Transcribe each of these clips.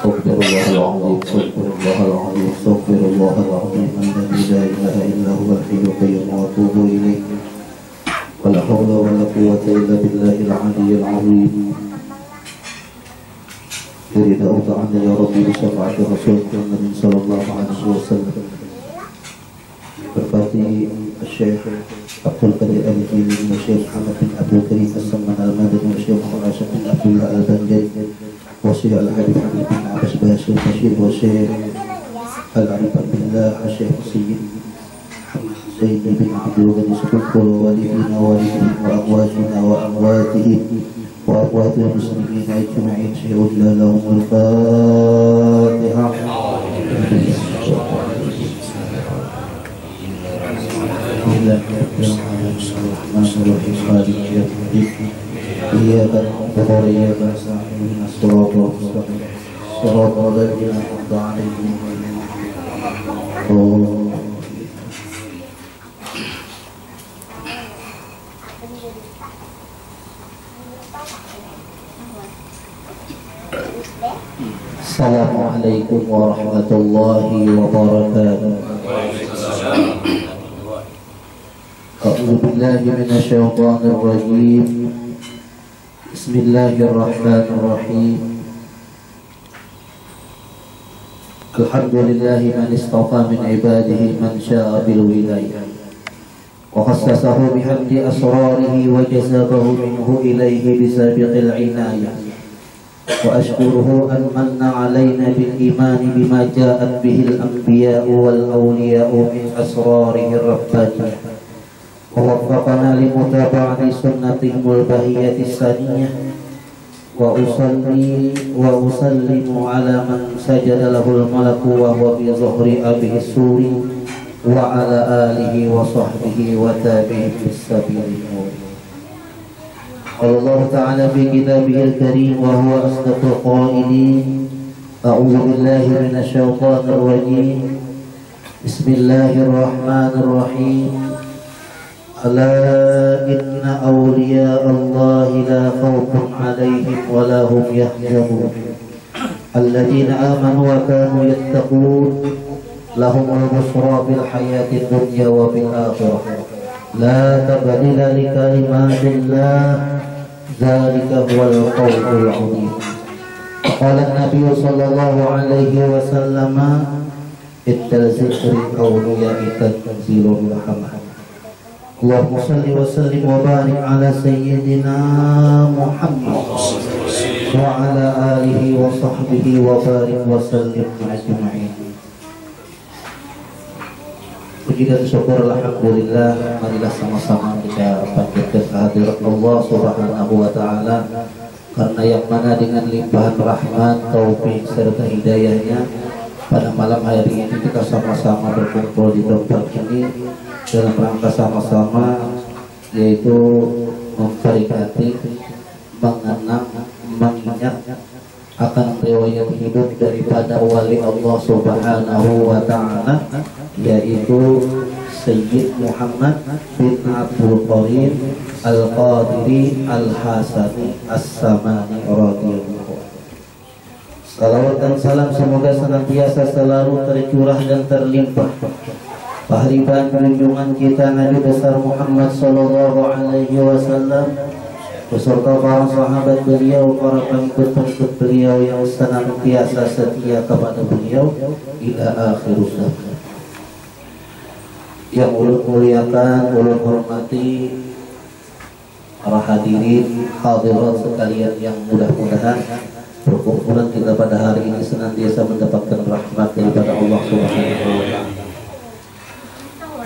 Astaghfirullahaladzim, astaghfirullahaladzim, alladzi la ilaha illa huwal hayyul qayyum wa atubu ilaih. Wala haula wala quwwata illa billahil aliyyil azim. Irida uta'ala ya Rabbi bi syafa'ati Rasulullah Nabi sallallahu alaihi wasallam. Berkati Syekh Abdul Qadir Al-Jilani wa Syekh Muhammad bin Abdul Karim As-Samman Al-Madani wa Syekh Muhammad Asyaf bin Abdullah Al-Banjari wa Syekh Al-Habib Habib bin Abbas Bashir Bashir wa Syekh Al-Arifan Billah wa Syekh Sayyid Sayyid bin Abdul Ghani Subul walidina walidina wa amwajina wa amwatihim wa amwatil muslimin ajma'in. Syahudullah lahumul Fatihah. Bismillahirrahmanirrahim. Iyyaka na'budu wa iyyaka nasta'in. Ihdinas siratal mustaqim. Siratal ladzina an'amta 'alaihim. Assalamualaikum warahmatullahi wabarakatuh. A'udzu billahi minasyaitonir rajim. Bismillahirrahmanirrahim. Alhamdulillahi man istafa min ibadihi man syaa bil wilayah wa khassasahu bihamdi asrarihi wa jazabahu minhu ilayhi bisabiqil inayah. Wa ashkuruhu an manna alayna bil iman bima ja'at bihil anbiya'u wal awliya'u min asrarihi rabbaniyah. Wawaffaqana limutaba'ati sunnatihimul bahiyyati saniyah. Wa usalli wa usallimu ala man sajada lahul malaku wa huwa bi zuhri abihi suri wa ala alihi wa sahbihi wa tabi'in bis sabilin. Allah Ta'ala fi kitabihil karim wa huwa asdaqul qailin. A'udzu billahi minasy syaithanir rajim. Bismillahirrahmanirrahim. Ala inna awliya Allah la khawfun 'alaihim wa la hum yahzanun. Alladzina amanu wa kanu yattaqun lahumul bushra fil hayatid dunya wa fil akhirah. La tabdila li kalimatillah. Dzalika huwal qawlul 'azim. Qala an-nabiy sallallahu alaihi wasallam ittazikri awliya'i tanzilur rahmah. Allahumma salli wa sallim wa barik ala sayyidina Muhammad wa ala alihi wa sahbihi wa barik wa sallim ajma'in. Puji dan syukur alhamdulillah, marilah sama-sama kita panjatkan kehadirat Allah Subhanahu wa Ta'ala, karena yang mana dengan limpahan rahmat, taufik serta hidayahnya pada malam hari ini kita sama-sama berkumpul di tempat ini dalam rangka sama-sama, yaitu memperingati, mengenang, mengingat akan riwayat hidup daripada wali Allah Subhanahu wa Ta'ala, yaitu Sayyid Muhammad bin Abdul Qadir Al-Qadiri Al-Hasani As-Samani radhiyallahu anhu. Salawat dan salam semoga senantiasa selalu tercurah dan terlimpah pahriban junjungan kita Nabi besar Muhammad sallallahu alaihi wasallam beserta para sahabat beliau, para pengikut-pengikut beliau yang senantiasa setia kepada beliau ila akhir zaman. Yang ulun muliakan, ulun hormati para hadirin hadirat sekalian, yang mudah-mudahan perkumpulan kita pada hari ini senantiasa mendapatkan rahmat daripada Allah Subhanahu wa Ta'ala.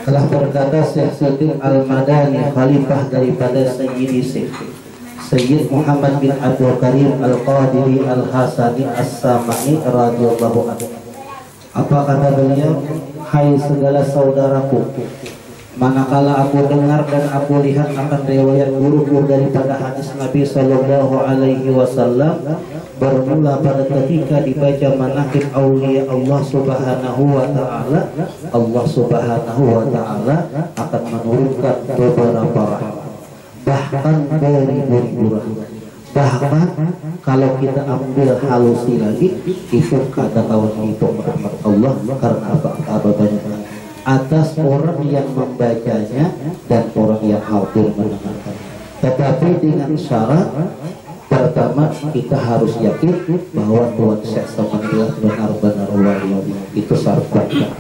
Telah berkata Syekh Siddiq Al-Madani, khalifah daripada Sayyid Muhammad bin Abdul Karim Al-Qadiri Al-Hasani As-Samani radhiyallahu anhu. Apa kata beliau? Hai segala saudaraku, manakala aku dengar dan aku lihat akan riwayat buruk daripada hadis Nabi sallallahu alaihi wasallam, bermula pada ketika dibaca manaqib aulia Allah Subhanahu wa Ta'ala, Allah Subhanahu wa Ta'ala akan menurunkan beberapa rahmat. bahkan beribu-ribu rahmat. Bahkan kalau kita ambil halusi lagi, itu kata kawan itu rahmat Allah karena apa banyak atas orang yang membacanya dan orang yang hadir mendengarkan. Tetapi dengan syarat pertama kita harus yakin bahwa Tuhan Syekh Samanillah benar-benar wali, itu syarat pertama.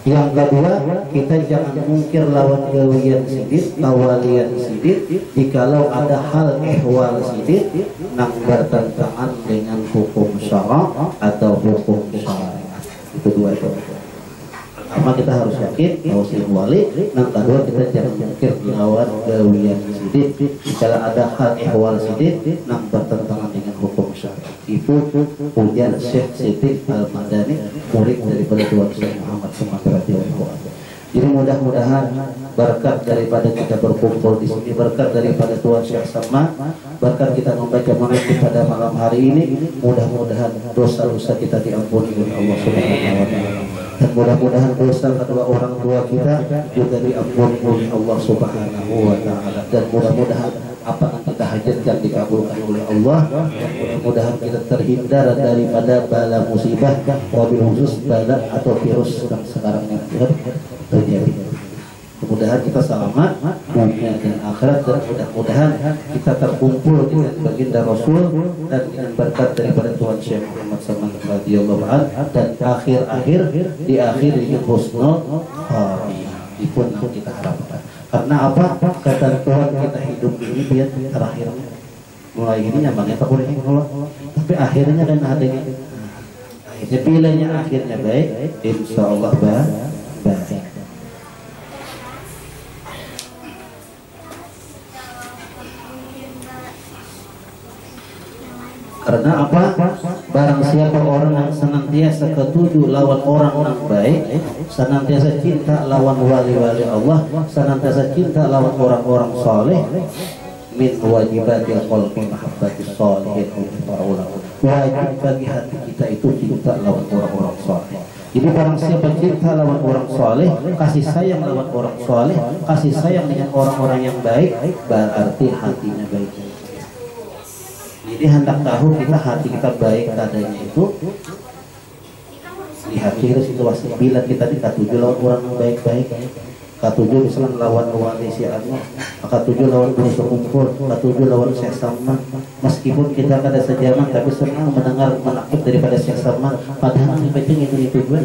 Yang kedua, kita jangan mungkir lawan gawian sidik, kawalian sidik, jikalau ada hal ehwal sidik nak bertentangan dengan hukum syara atau hukum syariat. Itu dua itu. Pertama kita harus yakin bahwa si wali. Yang kedua kita jangan mungkir lawan gawian sidik, jikalau ada hal ehwal sidik nak bertentangan dengan hukum syariat. Itu ujar Syekh Siddiq Al-Madani, murid daripada Tuan Syekh Muhammad Sumatera. Jadi mudah-mudahan berkat daripada kita berkumpul di sini, berkat daripada Tuan Syekh Sama, berkat kita membaca maulid pada malam hari ini, mudah-mudahan dosa-dosa kita diampuni oleh Allah Subhanahu wa taala. Dan mudah-mudahan dosa kedua orang tua kita juga diampuni oleh Allah Subhanahu wa taala. Dan mudah-mudahan apa yang kita hajatkan dikabulkan oleh Allah. Mudah-mudahan kita terhindar daripada bala musibah, wabil khusus bala atau virus yang sekarang yang terjadi. Mudah-mudahan kita selamat dunia dan akhirat, dan mudah-mudahan kita terkumpul dengan baginda Rasul dan dengan berkat daripada Tuhan Syekh Muhammad Samanillah radhiyallahu anhu, dan akhir-akhir di akhir dengan husnul khatimah. Itu yang kita harapkan. Karena apa? Kata Tuhan, kita hidup ini biar terakhirnya. Mulai ini nyamannya tak boleh Allah, tapi akhirnya dan adanya. Akhirnya bilanya akhirnya baik, insya Allah baik. Karena apa? Barang siapa orang yang senantiasa ketujuh lawan orang yang baik, senantiasa cinta lawan wali-wali Allah, senantiasa cinta lawan orang-orang soleh, min wajibatil qalbi mahabbatis sholihin para ulama. Wajib bagi hati kita itu cinta lawan orang-orang soleh. Jadi barang siapa cinta lawan orang soleh, kasih sayang lawan orang soleh, kasih sayang dengan orang-orang yang baik, berarti hatinya baik. Jadi hendak tahu kita hati kita baik adanya itu lihat kira situasi. Bila kita dikatuju lawan orang yang baik-baik, katuju misalnya lawan wali siarnya, katuju lawan berusaha kumpul, katuju lawan Syekh Saman, meskipun kita kada sejaman tapi senang mendengar menakib daripada Syekh Saman, padahal yang penting itu gue.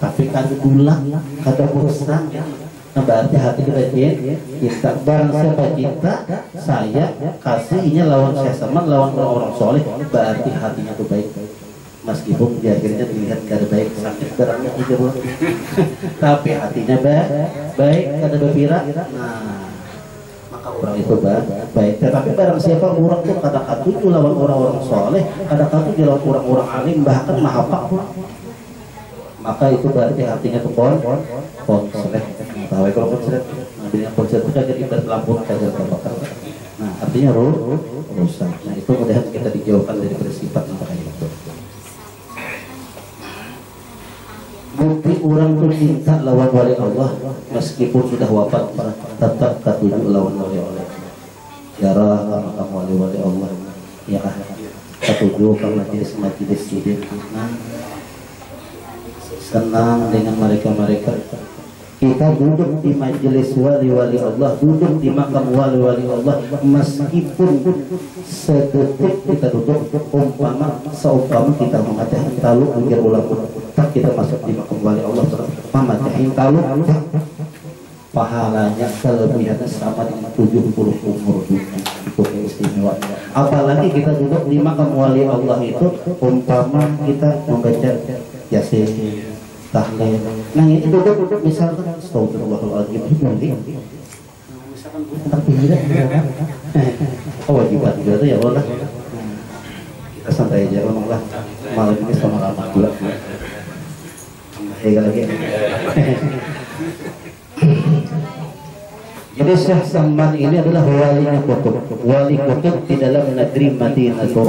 Tapi kada dulang, kada bosan ya. Nah berarti hati kita cinta. Barang siapa cinta, saya kasihnya lawan Syekh Saman, lawan orang soleh, berarti hatinya itu baik. Meskipun di akhirnya dilihat kada baik, sakit darahnya juga buat. Tapi hatinya baik, kada berpira. Nah maka orang itu baik. Tetapi barang siapa orang itu kada katuju lawan orang-orang soleh, kada katuju lawan orang-orang alim, bahkan mahapak, maka itu berarti hatinya itu konseleh. Tahu kalau konseleh, ambilnya konseleh itu kan jadi berlampung saja terbakar. Nah artinya rusak. Nah itu mudah kita dijauhkan dari bersifat seperti itu. Bukti orang itu cinta lawan wali Allah meskipun sudah wafat, tetap katuju lawan wali Allah. Jarah makam wali-wali Allah, ya katuju karena majelis sidik. Senang dengan mereka-mereka. Kita duduk di majelis wali-wali Allah, duduk di makam wali-wali Allah, meskipun sedetik kita duduk, seumpama kita membacahin taluk menjadi ulang, tak kita masuk di makam wali Allah, membacahin taluk, pahalanya kelebihannya sama dengan 70 umur dunia. Itu istimewa. Apalagi kita duduk di makam wali Allah itu, umpama kita membaca Yasin, tahlil. Nah ini duduk misalkan astagfirullahaladzim boleh. Misalkan tapi tidak wajibat juga tuh ya Allah. Kita santai aja ngomonglah. Malam ini sama lama pula. Lagi. Jadi Syekh Samman ini adalah walinya kutub, wali kutub di dalam negeri Madinatul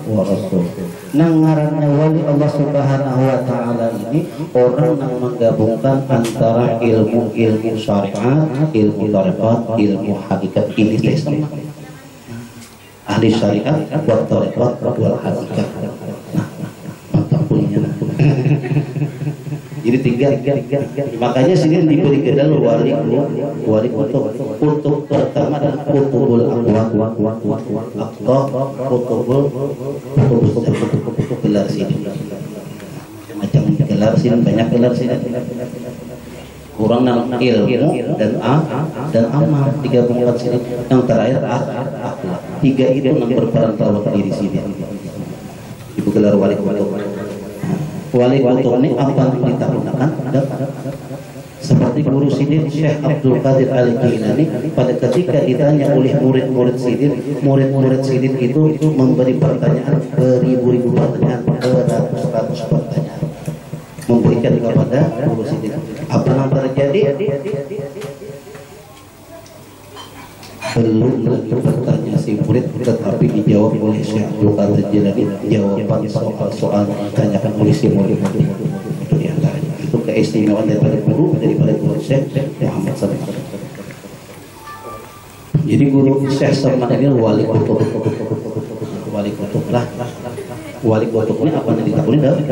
wa Rasul. Nang ngaranna wali Allah Subhanahu wa taala ini orang yang menggabungkan antara ilmu syariat, ilmu tarekat, ilmu hakikat, ini Syekh ahli syariat wa tarekat wal hakikat. Nah, mantap punya. Jadi tiga. Makanya sini diberi kedal wali kutub pertama dan kutubul kutubul gelar sini. Macam gelar sini, banyak gelar sini. Kurang nama ilmu dan amal, tiga pengkat sini. Yang terakhir akhlak. Tiga itu yang berperan terhadap diri sini. Ibu gelar wali kutub. Wali kutub ini apa yang kita gunakan? Seperti guru Sidin Syekh Abdul Qadir Al-Jilani, pada ketika ditanya oleh murid-murid Sidin itu memberi pertanyaan beribu-ribu pertanyaan, beratus-ratus pertanyaan, memberikan kepada guru Sidin. Apa yang terjadi? Belum lagi bertanya si murid, tetapi dijawab oleh Syekh Abdul Qadir Jilani jawaban soal ditanyakan oleh si murid. Itu diantaranya. Itu keistimewaan daripada guru Syekh Muhammad SAW. Jadi guru Syekh Samman ini wali kutub lah. Wali kutub ini apa yang ditakuni dapat.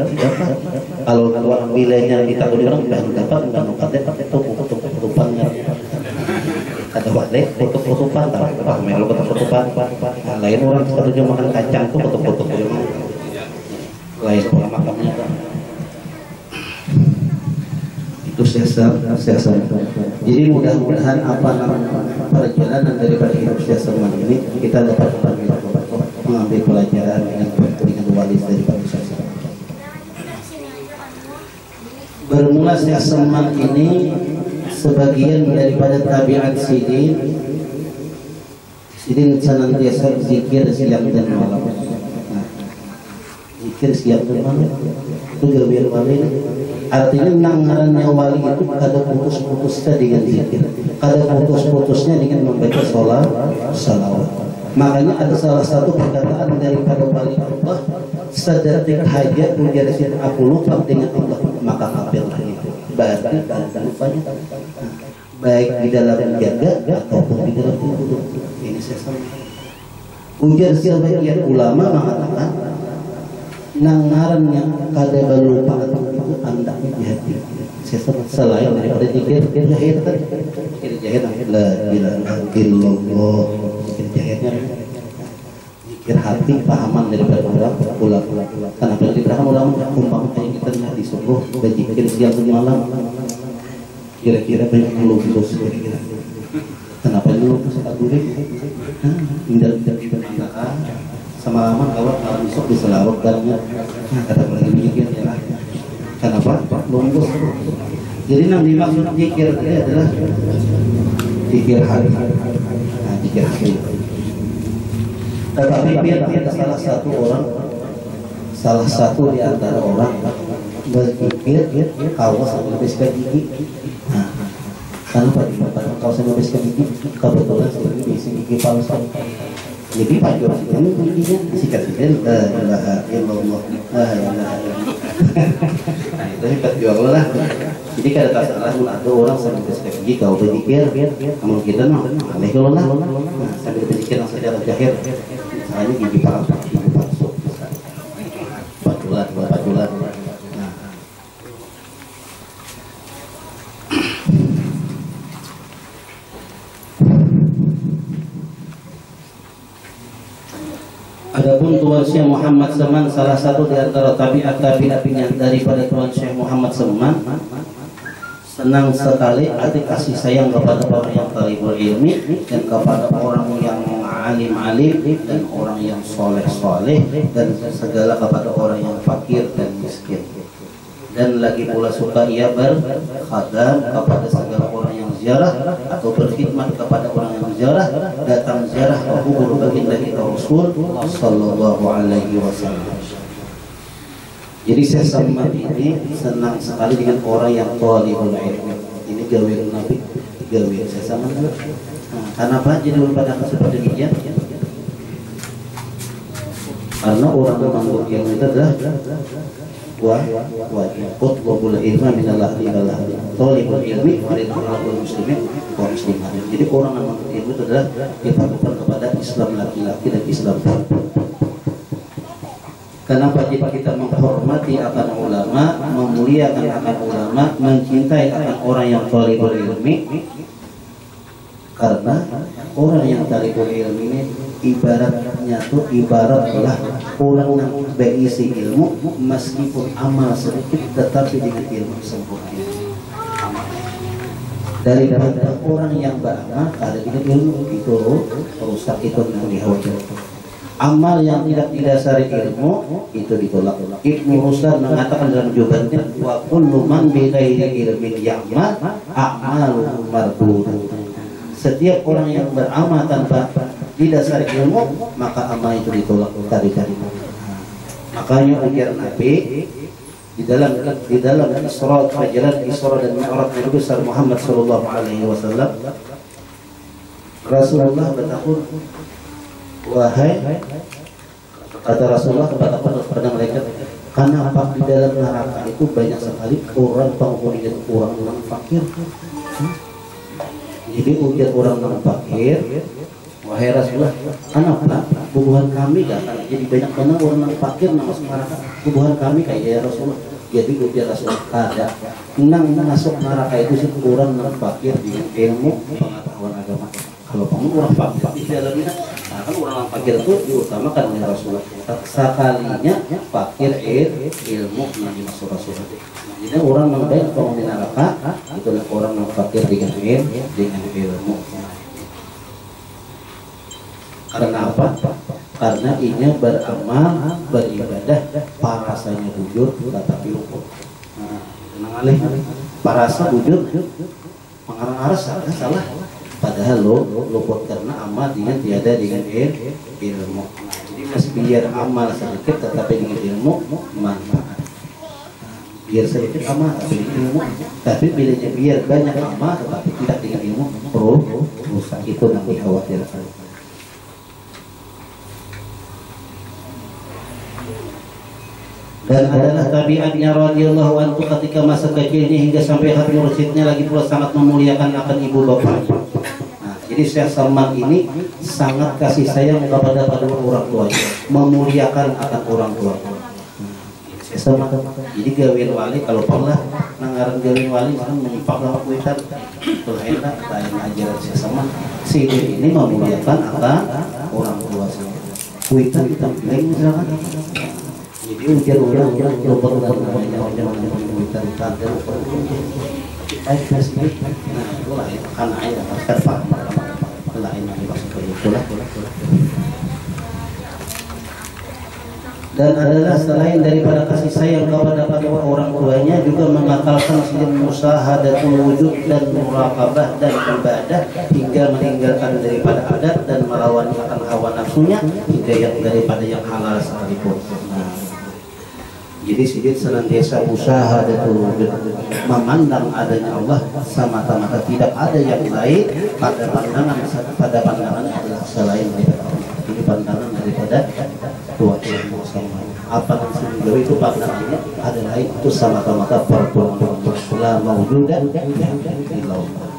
Kalau wilayahnya ditakuni orang dapat itu kutubannya. Kata wali kutub-kutuban, tahu melu kutub-kutuban. Lain orang setuju makan kacang itu kutub-kutub lain pola makamnya. Itu Syekh. Jadi mudah-mudahan apa perjalanan daripada hidup Syekh Samman ini kita dapat mengambil pelajaran dengan wali daripada Syekh Samman. Bermula Syekh Samman ini sebagian daripada tabiat Sidin senantiasa zikir siang dan malam. Zikir siang dan malam itu gawean wali. Artinya nangarannya wali itu kada putus-putusnya dengan zikir, kada putus-putusnya dengan membaca salawat. Makanya ada salah satu perkataan daripada wali Allah, sedetik hajat ujarsin aku lupa dengan Allah maka kafirlah itu. Berarti ada lupanya baik di dalam jaga ataupun di dalam tidur. Ini saya sampaikan. Ujar sebagian ulama mengatakan nangaran yang kada lupa itu andaknya di hati. Selain daripada zikir jahir tadi. Zikir jahir la ilaha illallah. Zikir jahirnya zikir hati pahaman daripada ulama. Kenapa diberikan ulama umpamanya kita di subuh berzikir siang dan malam. Kira-kira banyak lupus kira-kira. Kenapa lupus tak boleh? Indah diberitakan semalaman awak malam esok diselarutkannya. Kata lagi berzikir ya. Kenapa? Lupus. Jadi yang dimaksud zikir ini adalah zikir hati. Zikir hati. Tetapi ada salah satu di antara orang berzikir kawas sampai habiskan gigi. Kenapa dimakan kawas sampai habiskan gigi? Kebetulan sini diisi gigi palsu. Jadi Pak Jokowi ini giginya sikat-sikat la ilaha illallah. Itu hebat juga lah. Jadi kada tak salah ada orang sampai habiskan gigi kau berzikir, namun kita mah aneh kalau lah. Sambil berzikir langsung ada jahir. Misalnya gigi palsu. Paculan. Adapun Tuan Syekh Muhammad Samman, salah satu di antara tabiat-tabiatnya daripada Tuan Syekh Muhammad Samman, senang sekali ada kasih sayang kepada orang yang talibul ilmi dan kepada orang yang alim-alim dan orang yang soleh-soleh dan segala kepada orang yang fakir dan miskin. Dan lagi pula suka ia berkhadam kepada segala orang yang ziarah atau berkhidmat kepada orang yang ziarah, datang ziarah ke kubur baginda kita Rasul sallallahu alaihi wasallam. Jadi Syekh Samman ini senang sekali dengan orang yang talibul ilmi. Ini gawe Nabi gawe sesama. Nah, kenapa jadi berpandangan seperti demikian? Karena orang memanggul ilmu itu adalah wajib qutlubul ilma minallah ilallah thalibul ilmi faridun alal muslimin wa muslimat. Jadi orang yang menuntut ilmu itu adalah dipadukan kepada Islam laki-laki dan Islam perempuan. Kenapa kita menghormati akan ulama, memuliakan akan ulama, mencintai akan orang yang thalibul ilmi? Karena orang yang thalibul ilmi ini ibaratnya tuh ibaratlah orang yang berisi ilmu meskipun amal sedikit tetapi dengan ilmu sempurna. Daripada orang yang beramal ada dengan ilmu itu rusak, itu yang dikhawatirkan. Amal yang tidak didasari ilmu itu ditolak. Ibnu Rushd mengatakan dalam jawabannya, wa kullu man bi ghairi ilmin ya'mal a'maluhu mardud. Setiap orang yang beramal tanpa didasari ilmu maka amal itu ditolak dari. Makanya ujar Nabi di dalam Isra dan Mi'raj Nabi besar Muhammad sallallahu alaihi wasallam, Rasulullah bertakbir, wahai, kata Rasulullah kepada malaikat, kenapa di dalam neraka itu banyak sekali orang penghuni dan orang fakir? Jadi ujar orang fakir, wahai Rasulullah, kenapa hubungan kami gak akan jadi banyak orang fakir masuk neraka? Hubungan kami kayak ya Rasulullah. Jadi ujar Rasulullah, ada nang masuk neraka itu sih orang fakir dengan ilmu pengetahuan agama. Kalau kamu orang fakir di dalamnya, nah kan orang fakir itu diutamakan oleh Rasulullah. Sekalinya fakir ilmu yang dimaksud Rasulullah. Jadi orang yang baik penghuni neraka itu adalah orang yang fakir dengan ilmu. Karena apa? Karena ini beramal, beribadah, parasanya bujur, tetapi luput. Tenang alih, parasa bujur, mengarang aras salah. Padahal luput karena amal dengan tiada dengan ilmu. Jadi masih biar amal sedikit tetapi dengan ilmu manfaat. Biar sedikit amal tapi dengan ilmu. Tapi bilanya biar banyak amal tetapi tidak dengan ilmu, rusak. Itu yang dikhawatirkan. Dan adalah tabiatnya radhiyallahu anhu ketika masa kecilnya hingga sampai hati mursyidnya lagi pula sangat memuliakan akan ibu bapaknya. Nah, jadi Syekh Salman ini sangat kasih sayang kepada orang tuanya, memuliakan akan orang tua. Syekh Salman, jadi gawin wali kalau pernah nangaran gawin wali kan menyipak lama kuitan, itu enak, lain ajaran Syekh Salman. Si ini memuliakan akan orang tua saya. Kuitan kita pilih misalkan. Jadi ujar-ujar lompat namanya kita tanda Facebook. Nah, itulah ya, karena ya harus paham lain yang dimaksud itulah. Dan adalah selain daripada kasih sayang kepada orang tuanya juga mengakalkan sifat musahadatul wujud dan muraqabah dan ibadah hingga meninggalkan daripada adat dan melawan akan hawa nafsunya hingga yang daripada yang halal sekalipun. Jadi sedikit senantiasa usaha dan memandang adanya Allah semata-mata, tidak ada yang lain pada pandangan adalah selain daripada Allah. Ini pandangan daripada Tuhan yang Maha Esa. Apa yang sejauh itu pandangannya adalah itu semata-mata perbuatan la maujudan illallah.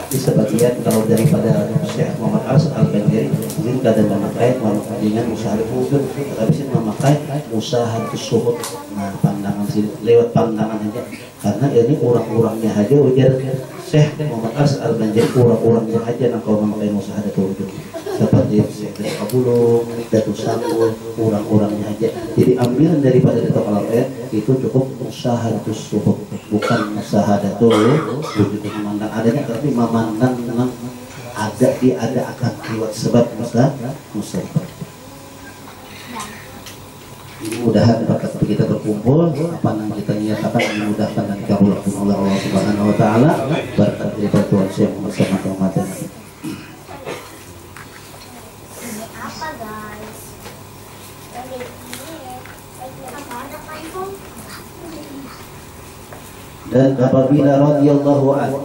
Di sebagian kalau daripada Syekh Muhammad Arsy Al-Banjari mungkin kadang memakai dengan usahatul wujud, tapi sih memakai usahatul suhud. Nah, pandangan sini lewat pandangan aja, karena ini orang-orangnya aja ujar Syekh Muhammad Arsy Al-Banjari, orang-orangnya aja yang kalau memakai usahatul wujud seperti Syekh Abdul Datuk Sangul, orang-orangnya aja. Jadi ambilan daripada Datuk Al-Banjari itu cukup usahatul suhud, bukan usahatul wujud memandang adanya, tapi memandang memang ada akan lewat sebab musabab. Ini mudahan bakat kita berkumpul, apa yang kita nyatakan dimudahkan dan dikabulkan oleh Allah Subhanahu wa taala, berkat daripada Tuhan Syekh Muhammad SAW. Dan apabila radhiyallahu anhu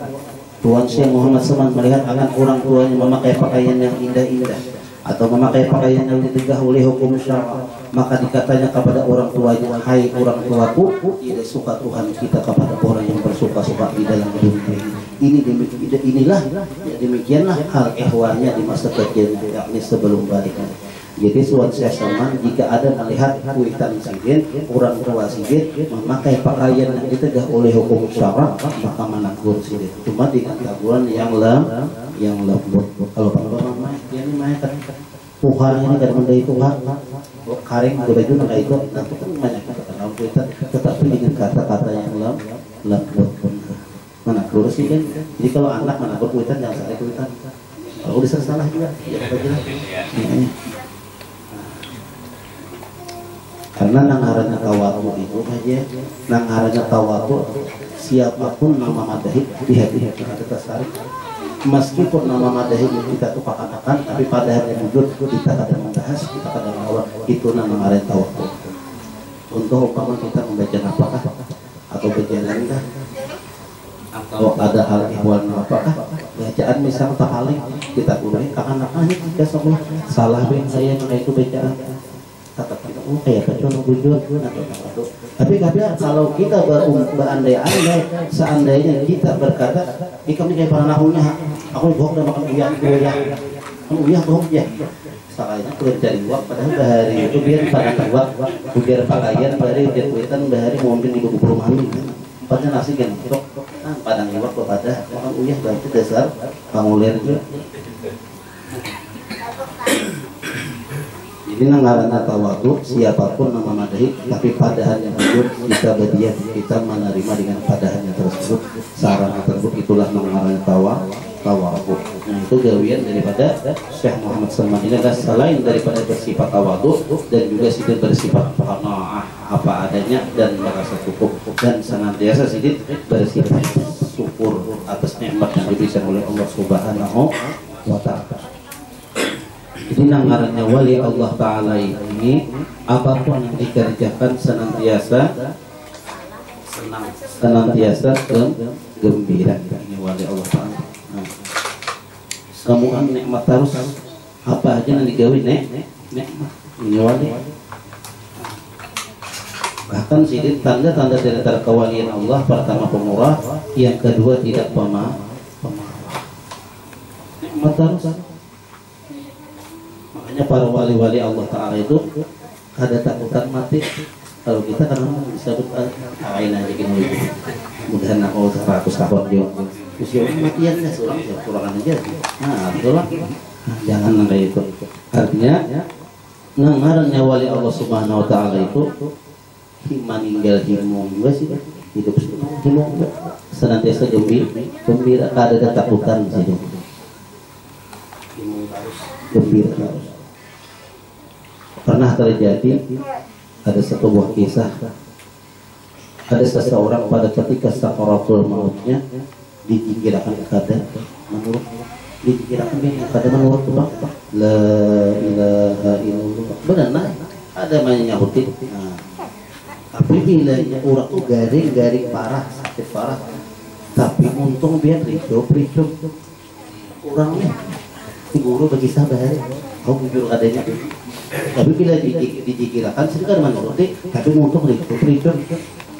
Tuan Syekh Muhammad Saman melihat anak orang tuanya memakai pakaian yang indah-indah atau memakai pakaian yang ditegah oleh hukum syara, maka dikatanya kepada orang tuanya, hai orang tuaku, tidak suka Tuhan kita kepada orang yang bersuka-suka di dalam dunia ini. Inilah ya, demikianlah hal ihwannya di masa kecilnya, yakni sebelum baliknya. Jadi suatu Saman jika ada melihat kuitan sidin, orang tua sidin memakai pakaian yang ditegah oleh hukum syara, maka menegur sidin. Cuma dengan teguran yang lembut. Kalau mama dia ini mah kan Tuhan ini kan mendai Tuhan, karing berbaju nggak itu, nanti kan banyak kata kuitan, tetapi dengan kata-kata yang lembut. Menegur sidin. Jadi kalau anak menegur kuitan jangan sampai kuitan. Kalau udah salah juga, ya apa aja. Karena nangarannya tawatu itu aja, nangarannya tawatu siapapun nama madahi di hati kita tertarik. Meskipun nama madahi kita tuh pakan-pakan, tapi pada hari wujud kita kadang membahas, kita kadang mengawal, itu nama ngaran tawatu. Untuk umpama kita membaca apakah atau berjalan kah, atau ada hal ihwal apakah, bacaan misal paling kita kurangi anak-anak kita semua salah ben saya itu bacaan. Kata kita, oh kayak kacau bujur, tapi kadang kalau kita berandai-andai, seandainya kita berkata, kami kayak para nahunya, aku bohong dan makan uyah, bohong ya. Sekalinya keluar dari uang, padahal bahari itu biar pada uang, biar pakaian, bahari biar kuitan, bahari mungkin di buku perumahan, tempatnya nasi kan, padang uang kepada makan uyah berarti dasar pangulir juga. Jadi nangaranna tawadu siapapun nama madahi, tapi padahannya tersebut kita berdiam, kita menerima dengan padahannya tersebut, sarana tersebut, itulah nangaranna tawadu. Nah itu gawian daripada Syekh Muhammad Saman ini adalah selain daripada bersifat tawadu dan juga sidin bersifat qanaah apa adanya dan merasa cukup, dan senantiasa sidin bersifat syukur atas nikmat yang diberikan oleh Allah Subhanahu wa Ta'ala. Jadi nangarannya wali Allah Ta'ala ini apapun yang dikerjakan senantiasa senang, senantiasa gembira. Ini wali Allah Ta'ala. Nah, semua nikmat terus, apa aja yang digawe nikmat. Ini wali. Bahkan sidin tanda-tanda dari kewalian Allah, pertama pemurah, yang kedua tidak pemarah. Nikmat terus. Makanya para wali-wali Allah Ta'ala itu ada takutan mati. Kalau kita kan bisa ain aja gini gitu. Mudahan aku 100 tahun dia usia matian ya surangan aja. Nah itulah, jangan kayak itu. Artinya nangarannya wali Allah Subhanahu Wa Ta'ala itu meninggal himung juga sih, hidup himung senantiasa gembira, ada takutan sih, gembira terus. Pernah terjadi ada satu buah kisah, ada seseorang pada ketika sakaratul mautnya dikirakan keadaan menurut la ilaha illallah, benar ada banyak nyahutin. Tapi bila orang tuh garing parah, sakit parah, tapi untung biar ricup orangnya si guru bagi sabar, kau jujur adanya. Tapi bila dikirakan sedikit menuruti, tapi untung ricup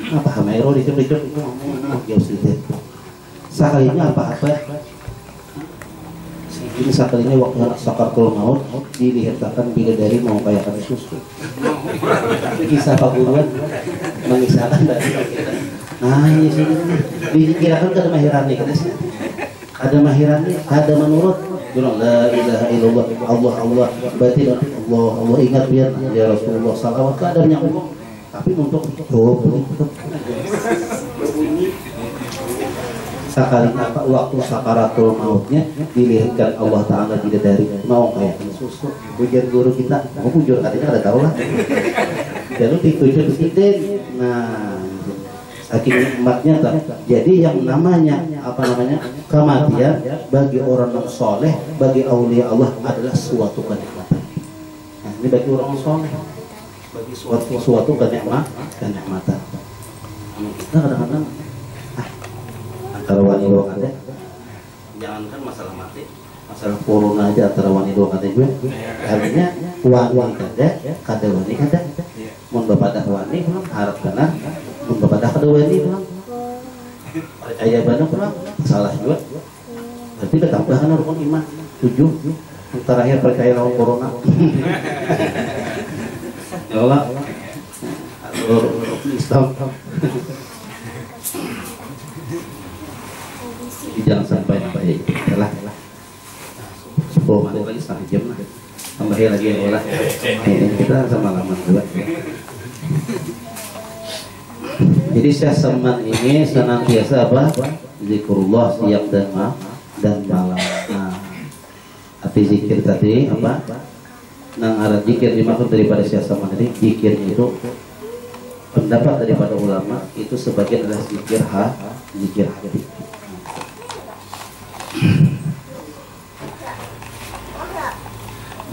apa hamero ricup jauh sedikit. Sekalinya apa ini sekalinya waktu sakaratul maut dilihatkan bidadari mau kayakan susu. Kisah paguruan mengisahkan dari ini sih dikirakan ada mahirani kan sih, ada mahirani, ada menurut bilang la ilaha illallah, Allah berarti Allah ingat biar ya Rasulullah salawat ada nyambung, tapi untuk sekali apa waktu sakaratul mautnya dilihatkan Allah Ta'ala bidadari mau kayak susu. Ujian guru kita mau bujur katanya ada tahu lah, jadi dituju sidin. Nah saking nikmatnya tak. Jadi yang namanya kematian bagi orang yang soleh, bagi aulia Allah adalah suatu kenikmatan. Nah ini bagi orang soleh, bagi suatu kenikmatan. Kita kadang-kadang antara wani dua kata. Jangankan masalah mati, masalah corona aja antara wani dua kata gue. Artinya wani kata wani kata. Mun bapadah wani belum harap benar, mun bapadah kada wani belum. Percaya benar belum, salah juga. Berarti ketambahan rukun iman 7. Yang terakhir percaya lawan corona. Ya Allah. Islam. Jadi jangan sampai baik lah. 10 menit lagi setengah jam lah. Tambahin lagi ya Allah. Kita sama lama juga. Jadi Syekh Saman ini senantiasa apa? Zikrullah siang dan malam. Nah, arti zikir tadi apa? Nang arah zikir dimaksud daripada Syekh Saman tadi, zikirnya itu pendapat daripada ulama itu sebagian adalah zikir hati.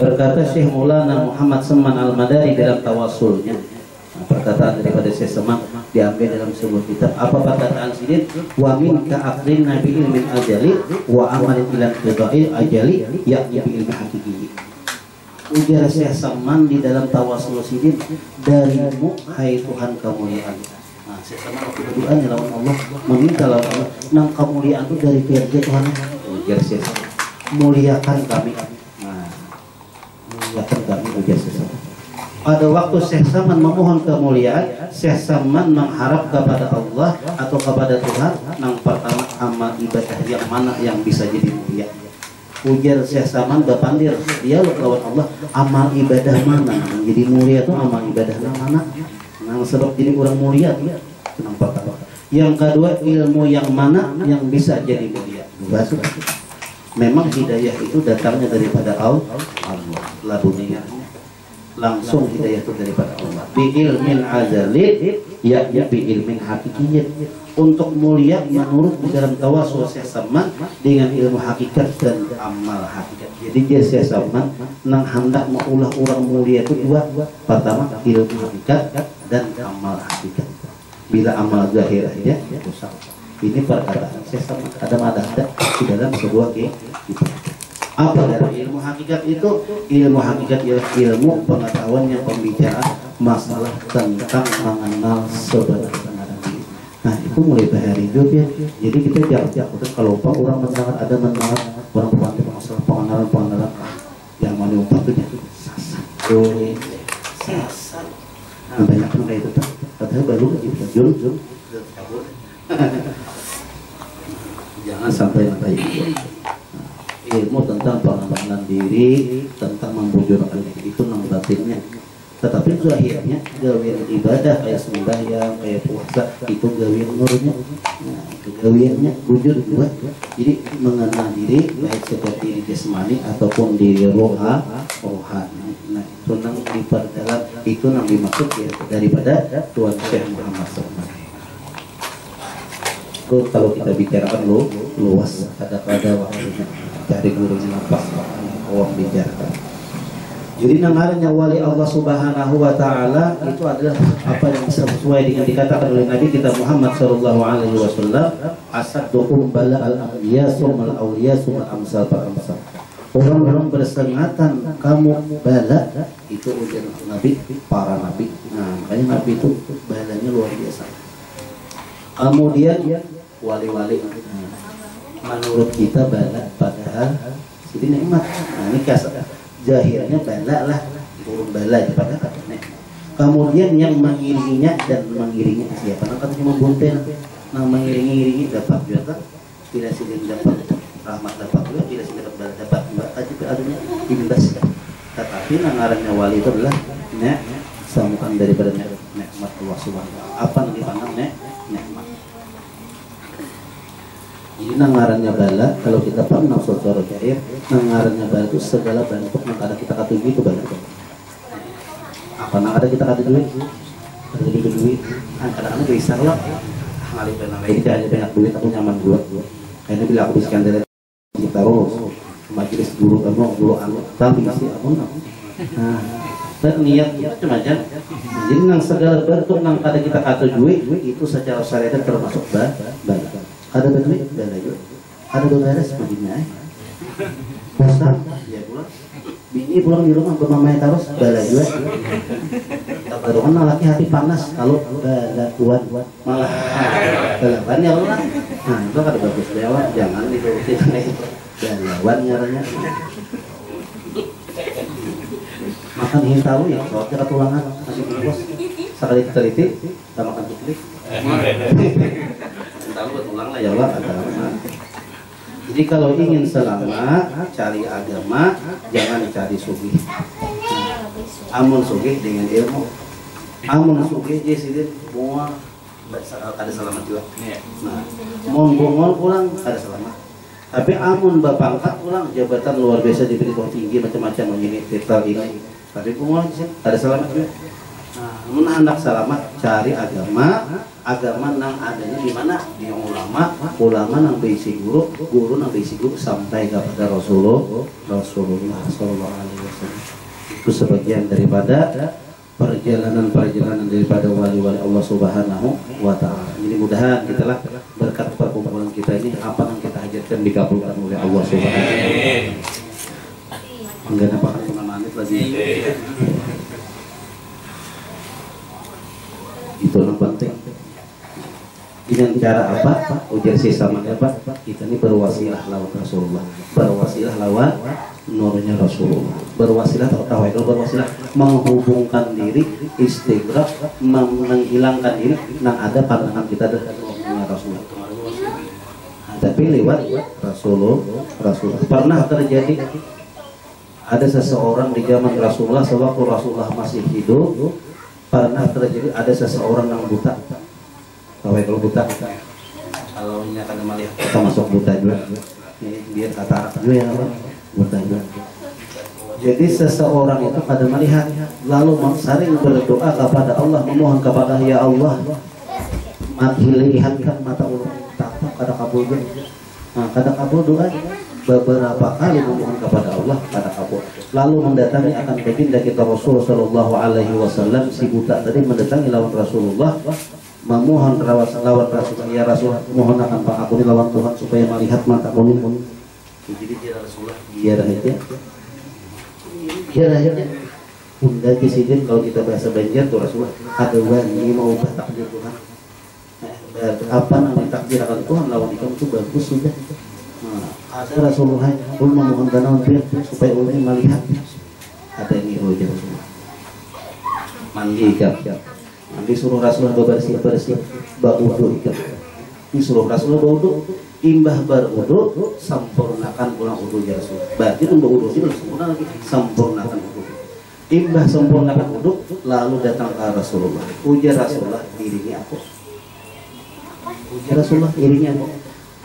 Berkata Syekh Maulana Muhammad Saman Al-Madari dalam tawasulnya, perkataan daripada Syekh Saman diambil dalam sebuah kitab. Apa perkataan sidin? Wa min ka'aqrin nabi ilmin ajali wa amalin ilan qidai ajali yakni bi ilmi hakiki. Ujar Syekh Saman di dalam tawasul sidin, darimu hai Tuhan kemuliaan. Nah, Syekh Saman waktu berdoa lawan Allah, meminta lawan Allah, nang kemuliaan itu dari kerja Tuhan. Ujar Syekh Saman, muliakan kami. Nah, muliakan kami ujar Syekh Saman. Pada waktu Syekh Saman memohon kemuliaan, Syekh Saman mengharap kepada Allah atau kepada Tuhan, nang pertama amal ibadah yang mana yang bisa jadi mulia. Ujar Syekh Saman berpandir dia lawan Allah, amal ibadah mana yang jadi mulia itu amal ibadah mana? Nah, sebab jadi orang mulia itu yang pertama. Yang kedua, ilmu yang mana yang bisa jadi mulia. Memang hidayah itu datangnya daripada Allah. Labunya langsung hidayah itu daripada Allah. Bi ilmin azali ya bi ilmin hakikiyat. Untuk mulia menurut di dalam tawasul Syekh Saman dengan ilmu hakikat dan amal hakikat. Jadi dia Syekh Saman nang hendak maulah orang mulia itu dua. Pertama ilmu hakikat dan amal hakikat. Bila amal zahir aja rusak. Ini perkataan Syekh Saman ada di dalam sebuah kitab. Apa dari ilmu hakikat itu? Ilmu hakikat ialah ilmu pengetahuan yang pembicaraan masalah tentang mengenal sebenarnya. Nah, itu mulai bahari juga. Jadi kita jangan kalau lupa orang mendengar ada mendengar orang berbantu masalah pengenalan yang mana umpat itu sasar. Sasar. Nah, banyak kan kayak itu. Padahal baru kita jul. Jangan sampai baik. Ilmu tentang pengembangan diri, tentang membujurkan diri itu nang batinnya. Tetapi zahirnya gawian ibadah kayak sembahyang, kayak puasa itu gawian nurnya. Nah, itu gawiannya bujur juga. Jadi mengenal diri baik seperti di jasmani ataupun di rohani. Nah, itu nang diperdalam, itu nang dimaksud ya daripada Tuhan Syekh Muhammad SAW. Kalau kita bicarakan luas ada waktunya dari gurunya pas orang bicarakan. Jadi namanya wali Allah Subhanahu wa taala itu adalah apa yang sesuai dengan dikatakan oleh Nabi kita Muhammad sallallahu alaihi wasallam, asaddukum bala al-anbiya summal awliya summal amsal par amsal. Orang-orang bersengatan kamu bala itu ujian Nabi, para nabi. Nah, makanya Nabi itu balanya luar biasa. Kemudian wali-wali menurut kita bala padahal itu nikmat. Nah, ini kasar zahirnya bala lah, turun bala pada katanya. Kemudian yang mengiringinya dan mengiringi siapa? Nah, katanya membunten. Nah, mengiringi dapat juga tidak sedang dapat rahmat dapat juga, tidak sedang dapat aja adanya imbas. Tetapi nangarannya wali itu adalah samukan daripada nikmat Allah Subhanahu wa taala. Apa yang dipandang nikmat. Ini nangarannya bala, kalau kita paham nafsu cara gaib, nangarannya bala itu segala bentuk yang ada kita kata itu bala. Apa yang ada kita kata duit? Ada duit. Kadang-kadang bisa lah. Ngalih benar ini aja banyak duit, aku nyaman buat. Karena bila aku bisikan dari kita terus majelis guru kamu, guru anu, tapi isi aku nah, dan niat macam-macam. Jadi nang segala bentuk nang ada kita kata duit itu secara syariat termasuk bala. Ada duit balayu, ada beres begini bosan ya pulang bini pulang di rumah bermamai terus balayu baru kenal laki hati panas kalau balaguan malah balaguan ya orang nah itu kan bagus lewat jangan diturutin balaguan nyaranya makan ingin tahu ya soalnya ketulangan masih bungkus sekali teliti kita makan tuklik tahu betulang lah ya Allah agama. Jadi kalau ingin selamat cari agama jangan cari sugih. Amun sugih dengan ilmu. Amun sugih je sidin semua ada selamat juga. Nah, mun bongol pulang ada selamat. Tapi amun bapangkat pulang jabatan luar biasa diberi uang tinggi macam-macam ini titel ini. Tapi bongol ada selamat juga. Nah, mun hendak selamat cari agama nang adanya di mana di ulama nang beisi guru nang beisi guru sampai kepada Rasulullah Sallallahu Alaihi Wasallam. Itu sebagian daripada perjalanan daripada wali-wali Allah Subhanahu wa Ta'ala. Jadi mudahan kita lah berkat perkumpulan kita ini apa yang kita hajatkan dikabulkan oleh Allah Subhanahu wa Ta'ala. Enggak dapat 5 menit lagi. Itu yang penting. Dengan cara apa? Ujar sama apa? Kita ini berwasilah lawan Rasulullah, berwasilah lawan nurnya Rasulullah, berwasilah tauhid, berwasilah menghubungkan diri, istighraq, menghilangkan diri, nang ada pandangan kita dengan nurnya Rasulullah. Tapi lewat Rasulullah. Pernah terjadi ada seseorang di zaman Rasulullah, sewaktu Rasulullah masih hidup, pernah terjadi ada seseorang yang buta. Kalau buta, kalau ini akan melihat kita masuk buta juga, dia kata juga yang apa? Buta juga. Jadi seseorang itu pada melihat, lalu sering berdoa kepada Allah, memohon kepada ya Allah, lihatkan mata ulun, tak kada kabul doa. Nah, kada kabul doa beberapa kali memohon kepada Allah, kada kabul. Lalu mendatangi akan baginda kita Rasul Sallallahu Alaihi Wasallam, si buta tadi mendatangi lawan Rasulullah. Memohon lawan Rasulullah, ya Rasul, mohon akan Pak aku lawan Tuhan supaya melihat mata kuning. Jadi dia Rasulullah, dia rahitnya. Bunda Kisidin kalau kita bahasa Banjar tuh Rasulullah, ada wani mau ubah takdir Tuhan. Apa namanya takdir akan Tuhan lawan itu bagus sudah. Nah, ada Rasulullah, ulun memohon dana supaya ulun melihat. Ada ini ujar Rasulullah. Mandi nanti suruh Rasulullah bersih baudu ikat. Disuruh Rasulullah baudu, imbah berudu, sempurnakan pulang udu ya Rasul. Berarti itu baudu itu sempurna lagi, sempurnakan udu. Imbah sempurnakan udu, lalu datang ke Rasulullah. Ujar Rasulullah, iringi aku. Ujar Rasulullah, iringi aku.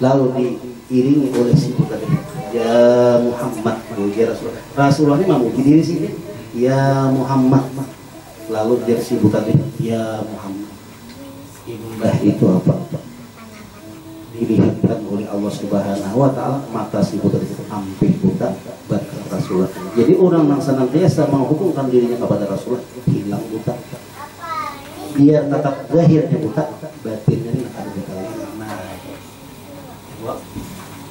Lalu diiringi oleh si buta tadi. Ya Muhammad, ujar Rasulullah. Rasulullah ini mau diri sini. Ya Muhammad. Lalu dia si buta tadi, ya Muhammad. Imbah itu apa? Dilihatkan oleh Allah Subhanahu wa Ta'ala, mata si buta itu hampir buta berkat Rasulullah. Jadi orang yang senantiasa menghubungkan dirinya kepada Rasulullah hilang buta. Biar tetap zahirnya buta, batinnya ini akan buta. Nah,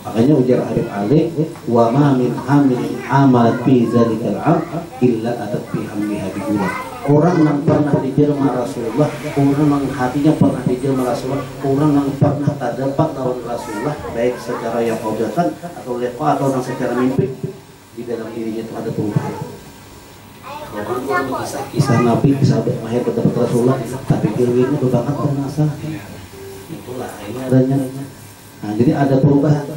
makanya ujar Habib Ali, wa ma min hamilin amalat fi zalikal am illa atat fi hamliha bijulah. Orang yang pernah dijelma Rasulullah, orang yang hatinya pernah dijelma Rasulullah, orang yang pernah tak dapat lawan Rasulullah, baik secara yang objatan atau lepa atau secara mimpi, di dalam dirinya itu ada perubahan. Orang kisah Nabi, kisah Mahir berdapat Rasulullah, tapi dirinya berbakat bermasalah. Itulah ini adanya. Nah, jadi ada perubahan.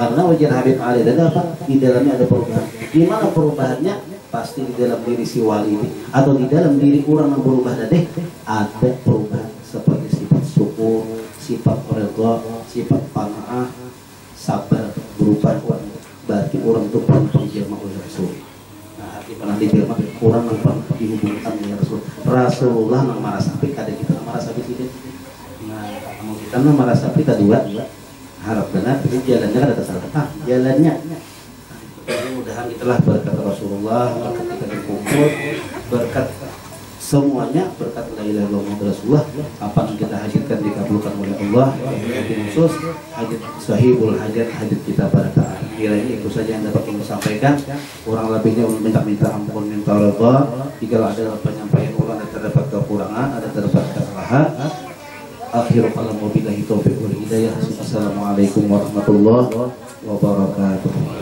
Karena wajar Habib Ali dan apa? Di dalamnya ada perubahan. Di mana perubahannya? Pasti di dalam diri si wali ini atau di dalam diri orang yang berubah tadi ada perubahan seperti sifat syukur, sifat redha, sifat qanaah, sabar berubah. Berarti orang itu pernah dijelma oleh Rasul. Nah, arti pernah dijelma orang yang pernah dihubungkan dengan Rasul. Rasulullah yang marah sapi, ada kita yang marah sapi sini. Nah, kamu kita yang marah sapi kedua harap benar, tapi jalannya ada kesalahan. Jalannya mudah-mudahan itulah berkat Rasulullah, berkat kita berkumpul, berkat semuanya berkat la ilaha illallah Muhammad Rasulullah. Apa yang kita hajatkan dikabulkan oleh Allah, khusus hajat sahibul hajat kita pada taala. Kiranya itu saja yang dapat kami sampaikan. Kurang lebihnya minta ampun, minta redha. Jika ada penyampaian ulang dan terdapat kekurangan, ada terdapat kesalahan. Akhirul kalam wabillahi taufiq wal hidayah. Assalamualaikum warahmatullahi wabarakatuh.